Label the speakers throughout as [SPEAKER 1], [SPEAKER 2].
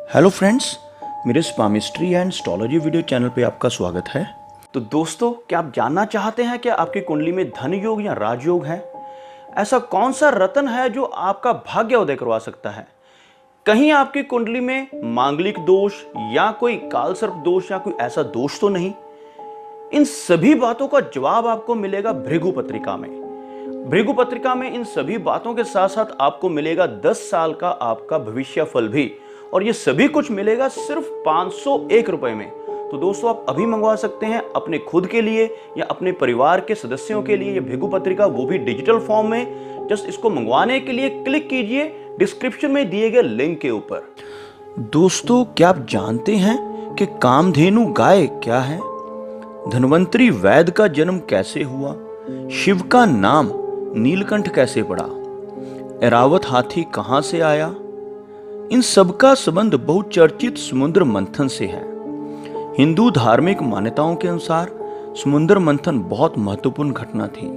[SPEAKER 1] Hello friends, मेरे स्पामिस्ट्री and astrology video channel पे आपका स्वागत है। तो दोस्तों, क्या आप जानना चाहते हैं कि आपकी कुंडली में धन योग या राजयोग है? ऐसा कौन सा रत्न है जो आपका भाग्य उदय करवा सकता है? कहीं आपकी कुंडली में मांगलिक दोष या कोई कालसर्प दोष या कोई ऐसा दोष तो नहीं? इन सभी बातों का जवाब आपको मिलेगा भृगु पत्रिका में। भृगु पत्रिका में इन सभी बातों के साथ साथ आपको मिलेगा 10 साल का आपका भविष्य फल भी, और ये सभी कुछ मिलेगा सिर्फ 501 रुपए में। तो दोस्तों, आप अभी मंगवा सकते हैं अपने खुद के लिए या अपने परिवार के सदस्यों के लिए ये भृगु पत्रिका, वो भी डिजिटल फॉर्म में। जस्ट इसको मंगवाने के लिए क्लिक कीजिए डिस्क्रिप्शन में दिए गए लिंक के ऊपर। दोस्तों, क्या आप जानते हैं कि कामधेनु गाय क्या है? धन्वंतरी वैद्य का जन्म कैसे हुआ? शिव का नाम नीलकंठ कैसे पड़ा? ऐरावत हाथी कहां से आया? इन सब का संबंध बहुचर्चित समुद्र मंथन से है। हिंदू धार्मिक मान्यताओं के अनुसार समुद्र मंथन बहुत महत्वपूर्ण घटना थी।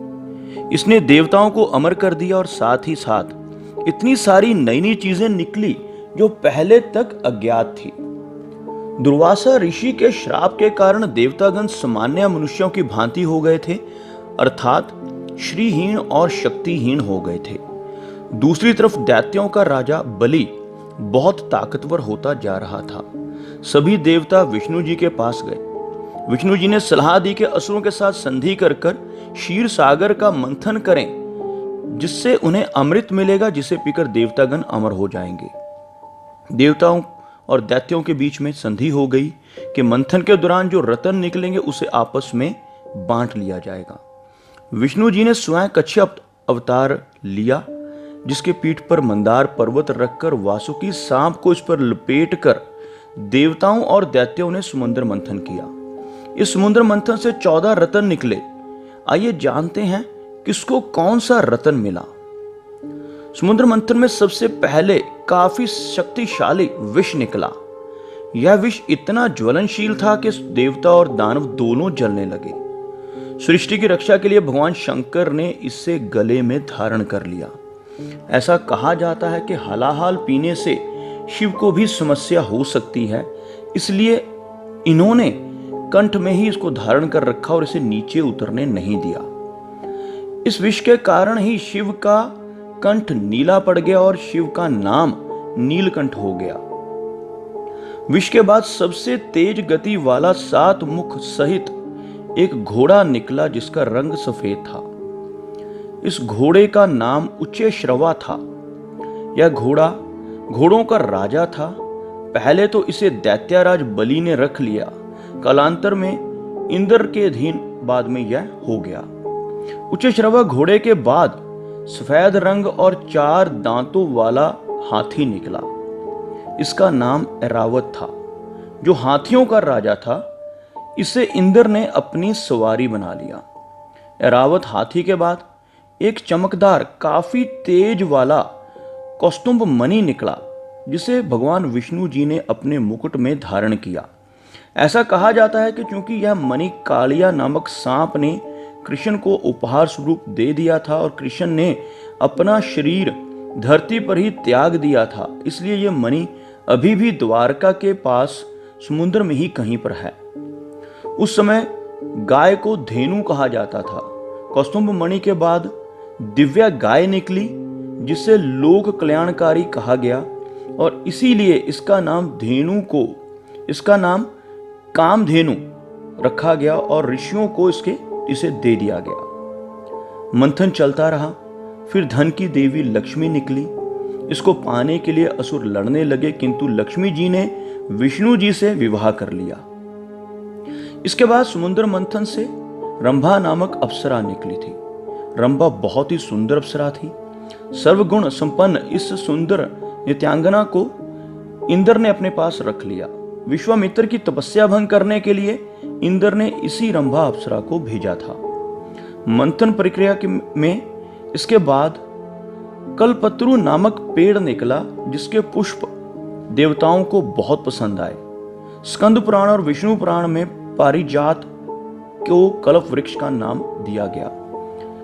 [SPEAKER 1] इसने देवताओं को अमर कर दिया और साथ ही साथ इतनी सारी नई नई चीजें निकली जो पहले तक अज्ञात थी। दुर्वासा ऋषि के श्राप के कारण देवतागण सामान्य मनुष्यों की भांति हो गए थे, अर्थात श्रीहीन और शक्तिहीन हो गए थे। दूसरी तरफ दैत्यों का राजा बलि बहुत ताकतवर होता जा रहा था। सभी देवता विष्णु जी के पास गए। विष्णु जी ने सलाह दी कि असुरों के साथ संधि कर क्षीर सागर का मंथन करें, जिससे उन्हें अमृत मिलेगा, जिसे पीकर देवतागण अमर हो जाएंगे। देवताओं और दैत्यों के बीच में संधि हो गई कि मंथन के दौरान जो रत्न निकलेंगे उसे आपस में बांट लिया जाएगा। विष्णु जी ने स्वयं कच्छप अवतार लिया, जिसके पीठ पर मंदार पर्वत रखकर वासुकी सांप को इस पर लपेटकर देवताओं और दैत्यों ने समुद्र मंथन किया। इस समुद्र मंथन से 14 रत्न निकले। आइए जानते हैं किसको कौन सा रत्न मिला। समुद्र मंथन में सबसे पहले काफी शक्तिशाली विष निकला। यह विष इतना ज्वलनशील था कि देवता और दानव दोनों जलने लगे। सृष्टि की रक्षा के लिए भगवान शंकर ने इसे गले में धारण कर लिया। ऐसा कहा जाता है कि हलाहल पीने से शिव को भी समस्या हो सकती है, इसलिए इन्होंने कंठ में ही इसको धारण कर रखा और इसे नीचे उतरने नहीं दिया। इस विष के कारण ही शिव का कंठ नीला पड़ गया और शिव का नाम नीलकंठ हो गया। विष के बाद सबसे तेज गति वाला 7 मुख सहित एक घोड़ा निकला, जिसका रंग सफेद था। इस घोड़े का नाम उच्चैश्रवा था। यह घोड़ा घोड़ों का राजा था। पहले तो इसे दैत्याराज बलि ने रख लिया, कालांतर में इंद्र के अधीन बाद में यह हो गया। उच्चैश्रवा घोड़े के बाद सफेद रंग और 4 दांतों वाला हाथी निकला। इसका नाम ऐरावत था, जो हाथियों का राजा था। इसे इंद्र ने अपनी सवारी बना लिया। ऐरावत हाथी के बाद एक चमकदार काफी तेज वाला कौस्तुभ मणि निकला, जिसे भगवान विष्णु जी ने अपने मुकुट में धारण किया। ऐसा कहा जाता है कि चूंकि यह मणि कालिया नामक सांप ने कृष्ण को उपहार स्वरूप दे दिया था और कृष्ण ने अपना शरीर धरती पर ही त्याग दिया था, इसलिए यह मणि अभी भी द्वारका के पास समुद्र में ही कहीं पर है। उस समय गाय को धेनु कहा जाता था। कौस्तुभ मणि के बाद दिव्या गाय निकली, जिसे लोक कल्याणकारी कहा गया, और इसीलिए इसका नाम कामधेनु रखा गया और ऋषियों को इसे दे दिया गया। मंथन चलता रहा। फिर धन की देवी लक्ष्मी निकली। इसको पाने के लिए असुर लड़ने लगे, किंतु लक्ष्मी जी ने विष्णु जी से विवाह कर लिया। इसके बाद समुद्र मंथन से रंभा नामक अप्सरा निकली थी। रंभा बहुत ही सुंदर अप्सरा थी। सर्वगुण संपन्न इस सुंदर नित्यांगना को इंद्र ने अपने पास रख लिया। विश्वामित्र की तपस्या भंग करने के लिए इंद्र ने इसी रंभा अप्सरा को भेजा था। मंथन प्रक्रिया में इसके बाद कल्पतरु नामक पेड़ निकला, जिसके पुष्प देवताओं को बहुत पसंद आए। स्कंद पुराण और विष्णु पुराण में पारिजात को कल्प वृक्ष का नाम दिया गया।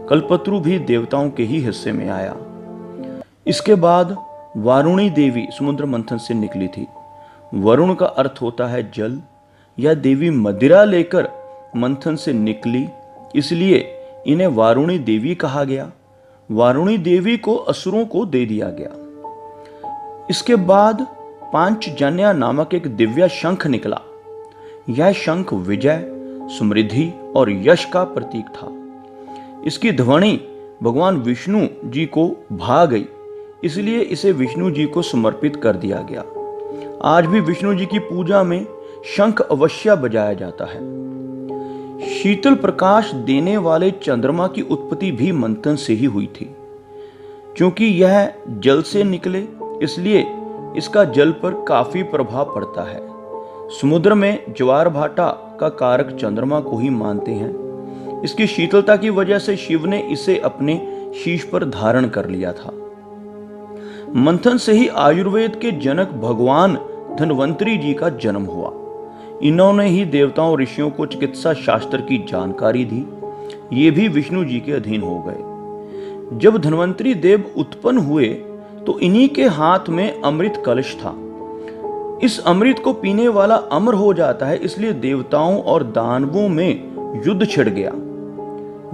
[SPEAKER 1] कल्पतरु भी देवताओं के ही हिस्से में आया। इसके बाद वारुणी देवी समुद्र मंथन से निकली थी। वरुण का अर्थ होता है जल। यह देवी मदिरा लेकर मंथन से निकली, इसलिए इन्हें वारुणी देवी कहा गया। वारुणी देवी को असुरों को दे दिया गया। इसके बाद पांचजन्य नामक एक दिव्य शंख निकला। यह शंख विजय, समृद्धि और यश का प्रतीक था। इसकी ध्वनि भगवान विष्णु जी को भा गई, इसलिए इसे विष्णु जी को समर्पित कर दिया गया। आज भी विष्णु जी की पूजा में शंख अवश्य बजाया जाता है। शीतल प्रकाश देने वाले चंद्रमा की उत्पत्ति भी मंथन से ही हुई थी। क्योंकि यह जल से निकले, इसलिए इसका जल पर काफी प्रभाव पड़ता है। समुद्र में ज्वार भाटा का कारक चंद्रमा को ही मानते हैं। इसकी शीतलता की वजह से शिव ने इसे अपने शीश पर धारण कर लिया था। मंथन से ही आयुर्वेद के जनक भगवान धन्वंतरी जी का जन्म हुआ। इन्होंने ही देवताओं ऋषियों को चिकित्सा शास्त्र की जानकारी दी। ये भी विष्णु जी के अधीन हो गए। जब धन्वंतरी देव उत्पन्न हुए तो इन्हीं के हाथ में अमृत कलश था। इस अमृत को पीने वाला अमर हो जाता है, इसलिए देवताओं और दानवों में युद्ध छिड़ गया।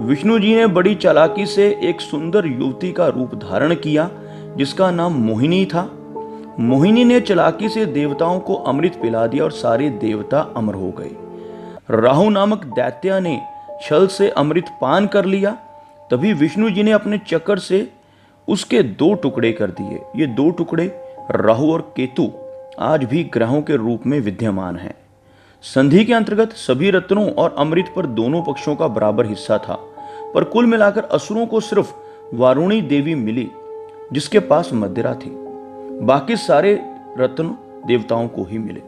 [SPEAKER 1] विष्णु जी ने बड़ी चालाकी से एक सुंदर युवती का रूप धारण किया, जिसका नाम मोहिनी था। मोहिनी ने चालाकी से देवताओं को अमृत पिला दिया और सारे देवता अमर हो गए। राहु नामक दैत्य ने छल से अमृत पान कर लिया। तभी विष्णु जी ने अपने चक्र से उसके 2 टुकड़े कर दिए। ये 2 टुकड़े राहु और केतु आज भी ग्रहों के रूप में विद्यमान हैं। संधि के अंतर्गत सभी रत्नों और अमृत पर दोनों पक्षों का बराबर हिस्सा था, पर कुल मिलाकर असुरों को सिर्फ वारुणी देवी मिली, जिसके पास मदिरा थी। बाकी सारे रत्न देवताओं को ही मिले।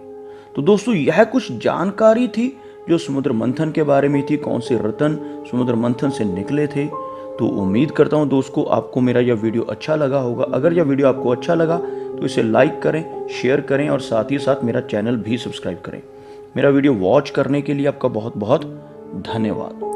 [SPEAKER 1] तो दोस्तों, यह कुछ जानकारी थी जो समुद्र मंथन के बारे में थी। कौन से रत्न समुद्र मंथन से निकले थे। तो उम्मीद करता हूं दोस्तों आपको मेरा यह वीडियो अच्छा लगा होगा। अगर यह वीडियो आपको अच्छा लगा तो इसे लाइक करें, शेयर करें और साथ ही साथ मेरा चैनल भी सब्सक्राइब करें। मेरा वीडियो वॉच करने के लिए आपका बहुत बहुत धन्यवाद।